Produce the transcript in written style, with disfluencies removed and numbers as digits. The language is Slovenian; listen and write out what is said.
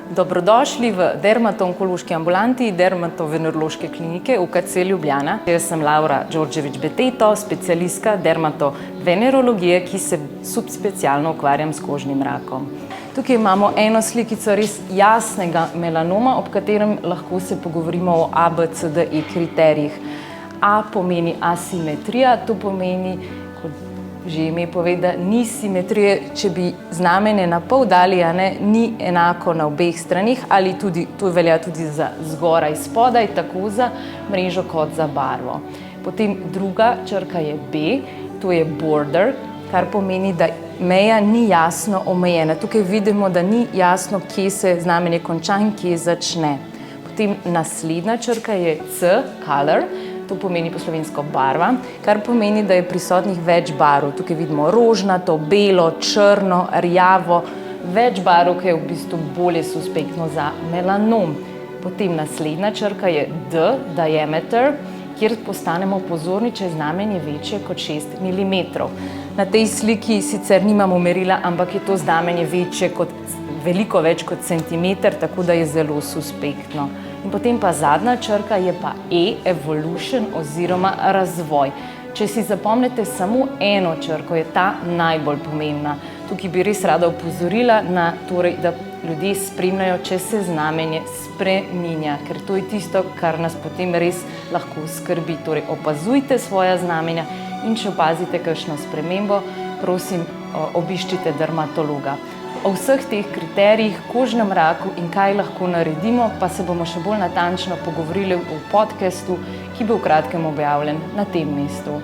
Dobrodošli v dermatoonkološki ambulanti Dermatovenerološke klinike UKC Ljubljana. Jaz sem Laura Đorđević-Beteto, specialistka dermatovenerologije, ki se subspecialno ukvarjam s kožnim rakom. Tukaj imamo eno slikico res jasnega melanoma, ob katerem lahko se pogovorimo o ABCDE kriterijih. A pomeni asimetrija, to pomeni, kot že ime pove, da ni simetrije, če bi znamenje na pol dali, ni enako na obeh stranih, ali tudi, to velja tudi za zgoraj spodaj, tako za mrežo kot za barvo. Potem druga črka je B, to je border, kar pomeni, da meja ni jasno omejena. Tukaj vidimo, da ni jasno, kje se znamenje konča in kje začne. Potem naslednja črka je C, color, to pomeni po slovensko barva, kar pomeni, da je prisotnih več barv. Tukaj vidimo rožnato, belo, črno, rjavo, več barv, ki je v bistvu bolje suspektno za melanom. Potem naslednja črka je D, diameter, kjer postanemo pozorni, če je znamenje večje kot 6 mm. Na tej sliki sicer nimamo merila, ampak je to znamenje večje kot, veliko več kot centimeter, tako da je zelo suspektno. In potem pa zadnja črka je pa E, evolution oziroma razvoj. Če si zapomnite samo eno črko, je ta najbolj pomembna. Tukaj bi res rada opozorila na torej, da ljudje spremljajo, če se znamenje spreminja, ker to je tisto, kar nas potem res lahko skrbi. Torej, opazujte svoja znamenja in če opazite kakšno spremembo, prosim, obiščite dermatologa. O vseh teh kriterijih, kožnem raku in kaj lahko naredimo, pa se bomo še bolj natančno pogovorili v podcastu, ki bo v kratkem objavljen na tem mestu.